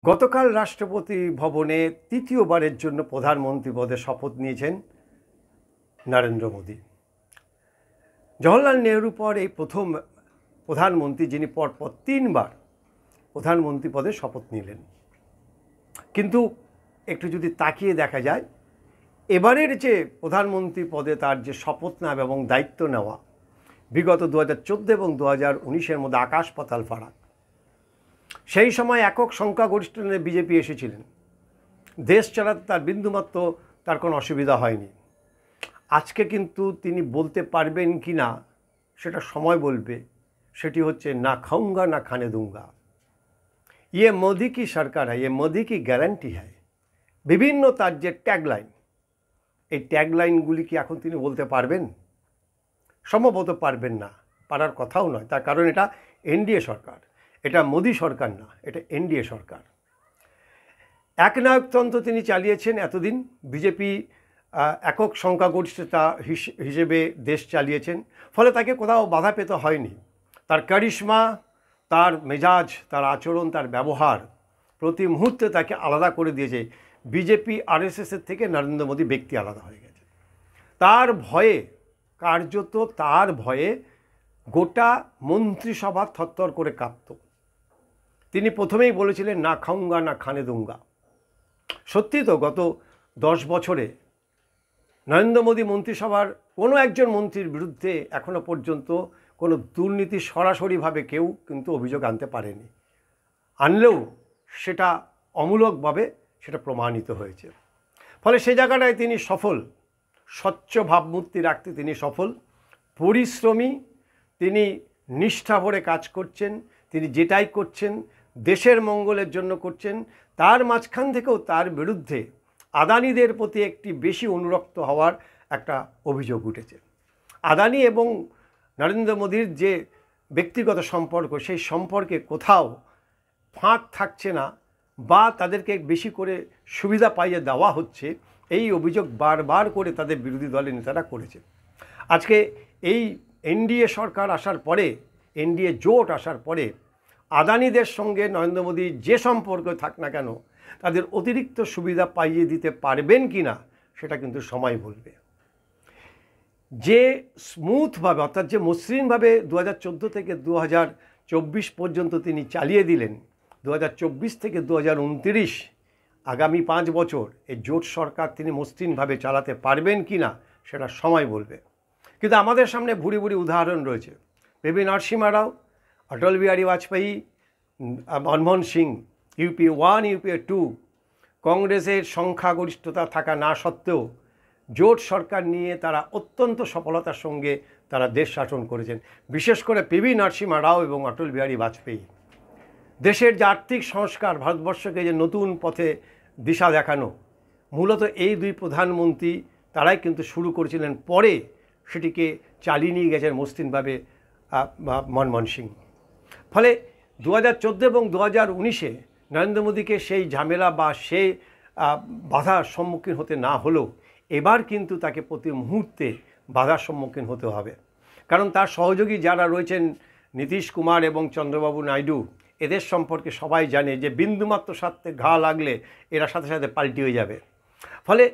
গতকাল রাষ্ট্রপতি ভবনে তৃতীয়বারের জন্য প্রধানমন্ত্রী পদে শপথ নিয়েছেন নরেন্দ্র মোদী। জওহরলাল নেহরুর পর এই প্রথম প্রধানমন্ত্রী যিনি পরপর তিনবার প্রধানমন্ত্রী পদে শপথ নিলেন। কিন্তু একটু যদি তাকিয়ে দেখা যায়, এবারের যে প্রধানমন্ত্রী পদে তার যে শপথ নেওয়া এবং দায়িত্ব নেওয়া, বিগত 2014 এবং 2019-এর মধ্যে আকাশ পাতাল ফারাক। সেই সময় একক সংখ্যাগরিষ্ঠ নিয়ে বিজেপি এসেছিলেন, দেশ চালাতে তার বিন্দুমাত্র তার কোনো অসুবিধা হয়নি। আজকে কিন্তু তিনি বলতে পারবেন কি না সেটা সময় বলবে। সেটি হচ্ছে না খাউঙ্গা না খানে দুঙ্গা, ইয়ে মোদি কি সরকার হ্যায়, ইয়ে মোদি কি গ্যারান্টি হ্যায়। বিভিন্ন তার যে ট্যাগলাইন, এই ট্যাগলাইনগুলি কি এখন তিনি বলতে পারবেন? সম্ভবত পারবেন না, পারার কথাও নয়। তার কারণ এটা এনডিএ সরকার, এটা মোদি সরকার না, এটা এনডিএ সরকার। একনায়কতন্ত্র তিনি চালিয়েছেন এতদিন। বিজেপি একক সংখ্যাগরিষ্ঠতা হিসেবে দেশ চালিয়েছেন, ফলে তাকে কোথাও বাধা পেতে হয়নি। তার কারিশমা, তার মেজাজ, তার আচরণ, তার ব্যবহার প্রতি মুহূর্তে তাকে আলাদা করে দিয়েছে। বিজেপি আরএসএসের থেকে নরেন্দ্র মোদী ব্যক্তি আলাদা হয়ে গেছে। তার ভয়ে, কার্যত তার ভয়ে গোটা মন্ত্রিসভা থরথর করে কাঁপত। তিনি প্রথমেই বলেছিলেন না খাউঙ্গা না খানে দুঙ্গা। সত্যি তো, গত 10 বছরে নরেন্দ্র মোদী মন্ত্রিসভার কোনো একজন মন্ত্রীর বিরুদ্ধে এখনো পর্যন্ত কোনো দুর্নীতি সরাসরিভাবে কেউ কিন্তু অভিযোগ আনতে পারেনি। আনলেও সেটা অমূলকভাবে সেটা প্রমাণিত হয়েছে। ফলে সে জায়গাটায় তিনি সফল, স্বচ্ছ ভাবমূর্তি রাখতে তিনি সফল, পরিশ্রমী, তিনি নিষ্ঠা ভরে কাজ করছেন। তিনি যেটাই করছেন দেশের মঙ্গলের জন্য করছেন। তার মাঝখান থেকেও তার বিরুদ্ধে আদানিদের প্রতি একটি বেশি অনুরক্ত হওয়ার একটা অভিযোগ উঠেছে। আদানি এবং নরেন্দ্র মোদীর যে ব্যক্তিগত সম্পর্ক, সেই সম্পর্কে কোথাও ফাঁক থাকছে না বা তাদেরকে বেশি করে সুবিধা পাইয়ে দেওয়া হচ্ছে, এই অভিযোগ বারবার করে তাদের বিরোধী দলের নেতারা করেছে। আজকে এই এনডিএ সরকার আসার পরে, এনডিএ জোট আসার পরে আদানিদের সঙ্গে নরেন্দ্র মোদী যে সম্পর্ক থাক না কেন, তাদের অতিরিক্ত সুবিধা পাইয়ে দিতে পারবেন কি না সেটা কিন্তু সময় বলবে। যে স্মুথভাবে, অর্থাৎ যে মসৃণভাবে 2014 থেকে 2024 পর্যন্ত তিনি চালিয়ে দিলেন, 2024 থেকে 2029 আগামী 5 বছর এই জোট সরকার তিনি মসৃণভাবে চালাতে পারবেন কি না সেটা সময় বলবে। কিন্তু আমাদের সামনে ভুরি ভুরি উদাহরণ রয়েছে। পিভি নরসিংহ রাও, অটল বিহারী বাজপেয়ী, মনমোহন সিং, ইউপিএ 1, ইউপিএ 2, কংগ্রেসের সংখ্যাগরিষ্ঠতা থাকা না সত্ত্বেও জোট সরকার নিয়ে তারা অত্যন্ত সফলতার সঙ্গে তারা দেশ শাসন করেছেন। বিশেষ করে পিভি নরসিংহ রাও এবং অটল বিহারী বাজপেয়ী দেশের যে আর্থিক সংস্কার, ভারতবর্ষকে যে নতুন পথে দিশা দেখানো, মূলত এই দুই প্রধানমন্ত্রী তারাই কিন্তু শুরু করেছিলেন। পরে সেটিকে চালিয়ে নিয়ে গেছেন মসৃণভাবে মনমোহন সিং। ফলে 2014 এবং 2019-এ নরেন্দ্র মোদীকে সেই ঝামেলা বা সেই বাধার সম্মুখীন হতে না হলেও এবার কিন্তু তাকে প্রতি মুহূর্তে বাধার সম্মুখীন হতে হবে। কারণ তার সহযোগী যারা রয়েছেন, নীতিশ কুমার এবং চন্দ্রবাবু নাইডু, এদের সম্পর্কে সবাই জানে যে বিন্দুমাত্র স্বার্থে ঘা লাগলে এরা সাথে সাথে পাল্টি হয়ে যাবে। ফলে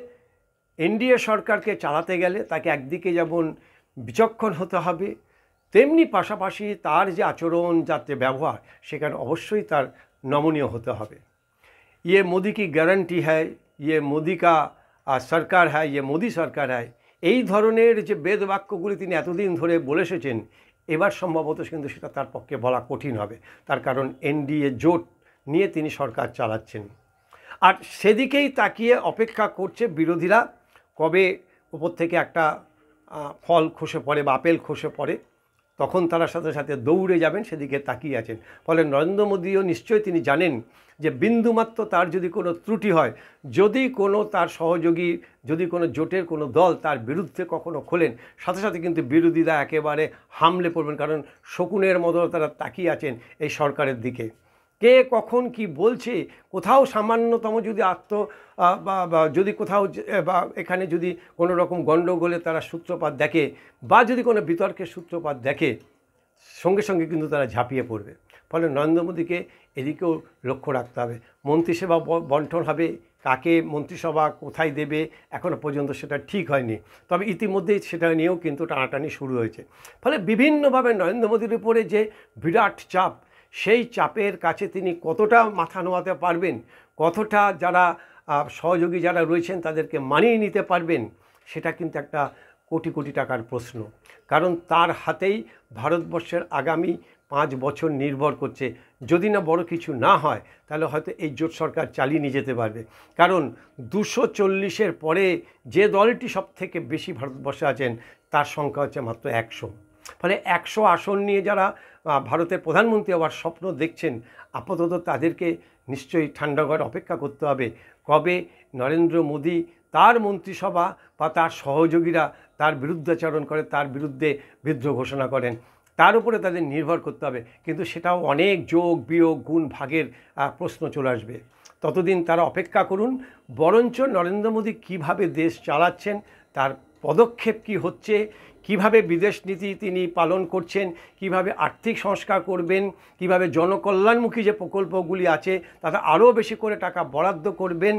এনডিএ সরকারকে চালাতে গেলে তাকে একদিকে যেমন বিচক্ষণ হতে হবে, তেমনি পাশাপাশি তার যে আচরণ, যার যে ব্যবহার, সেখানে অবশ্যই তার নমনীয় হতে হবে। ইয়ে মোদি কি গ্যারান্টি হ্যায়, ইয়ে মোদি কা সরকার হ্যায়, ইয়ে মোদি সরকার হ্যায়, এই ধরনের যে বেদ বাক্যগুলি তিনি এতদিন ধরে বলে এসেছেন, এবার সম্ভবত কিন্তু সেটা তার পক্ষে বলা কঠিন হবে। তার কারণ এনডিএ জোট নিয়ে তিনি সরকার চালাচ্ছেন। আর সেদিকেই তাকিয়ে অপেক্ষা করছে বিরোধীরা, কবে উপর থেকে একটা ফল খসে পড়ে বা আপেল খসে পড়ে, তখন তারা সাথে সাথে দৌড়ে যাবেন, সেদিকে তাকিয়ে আছেন। ফলে নরেন্দ্র মোদীও নিশ্চয়ই তিনি জানেন যে বিন্দুমাত্র তার যদি কোনো ত্রুটি হয়, যদি কোনো তার সহযোগী, যদি কোনো জোটের কোনো দল তার বিরুদ্ধে কখনো খোলেন, সাথে সাথে কিন্তু বিরোধীরা একেবারে হামলে পড়বেন। কারণ শকুনের মতো তারা তাকিয়ে আছেন এই সরকারের দিকে। কে কখন কি বলছে, কোথাও সামান্যতম যদি যদি কোথাও বা এখানে যদি কোনো রকম গণ্ডগোলে তারা সূত্রপাত দেখে বা যদি কোনো বিতর্কের সূত্রপাত দেখে, সঙ্গে সঙ্গে কিন্তু তারা ঝাঁপিয়ে পড়বে। ফলে নরেন্দ্র মোদীকে এদিকেও লক্ষ্য রাখতে হবে। মন্ত্রিসভা বন্টন হবে, কাকে মন্ত্রিসভা কোথায় দেবে এখনও পর্যন্ত সেটা ঠিক হয়নি, তবে ইতিমধ্যেই সেটা নিয়েও কিন্তু টানাটানি শুরু হয়েছে। ফলে বিভিন্নভাবে নরেন্দ্র মোদীর উপরে যে বিরাট চাপ, সেই চাপের কাছে তিনি কতটা মাথা নোয়াতে পারবেন, কতটা যারা সহযোগী যারা রয়েছেন তাদেরকে মানিয়ে নিতে পারবেন, সেটা কিন্তু একটা কোটি কোটি টাকার প্রশ্ন। কারণ তার হাতেই ভারতবর্ষের আগামী 5 বছর নির্ভর করছে। যদি না বড় কিছু না হয় তাহলে হয়তো এই জোট সরকার চালিয়ে নিয়ে যেতে পারবে। কারণ 240-এর পরে যে দলটি সবথেকে বেশি ভারতবর্ষে আছেন তার সংখ্যা হচ্ছে মাত্র 100। ফলে 100 আসন নিয়ে যারা ভারতের প্রধানমন্ত্রী হওয়ার স্বপ্ন দেখছেন, আপাতত তাদেরকে নিশ্চয়ই ঠান্ডা ঘরে অপেক্ষা করতে হবে কবে নরেন্দ্র মোদী তার মন্ত্রিসভা বা তার সহযোগীরা তার বিরুদ্ধাচরণ করে, তার বিরুদ্ধে বিদ্রোহ ঘোষণা করেন, তার উপরে তাদের নির্ভর করতে হবে। কিন্তু সেটাও অনেক যোগ বিয়োগ গুণ ভাগের প্রশ্ন চলে আসবে। ততদিন তারা অপেক্ষা করুন। বরঞ্চ নরেন্দ্র মোদী কীভাবে দেশ চালাচ্ছেন, তার পদক্ষেপ কি হচ্ছে, কিভাবে বিদেশ নীতি তিনি পালন করছেন, কিভাবে আর্থিক সংস্কার করবেন, কিভাবে জনকল্যাণমুখী যে প্রকল্পগুলি আছে তাতে আরও বেশি করে টাকা বরাদ্দ করবেন,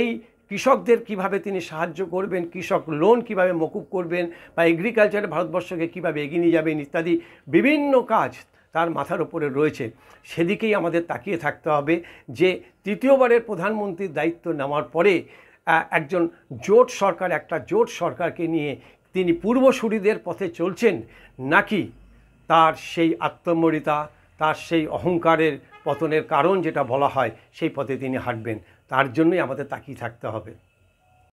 এই কৃষকদের কিভাবে তিনি সাহায্য করবেন, কৃষক লোন কিভাবে মকুব করবেন, বা এগ্রিকালচারে ভারতবর্ষকে কীভাবে এগিয়ে নিয়ে যাবেন ইত্যাদি বিভিন্ন কাজ তার মাথার উপরে রয়েছে। সেদিকেই আমাদের তাকিয়ে থাকতে হবে যে তৃতীয়বারের প্রধানমন্ত্রীর দায়িত্ব নেওয়ার পরে একজন জোট সরকার, একটা জোট সরকারকে নিয়ে তিনি পূর্বসূরিদের পথে চলছেন, নাকি তার সেই আত্মমরিতা, তার সেই অহংকারের পতনের কারণ যেটা বলা হয় সেই পথে তিনি হাঁটবেন। তার জন্যই আমাদের তাকিয়ে থাকতে হবে।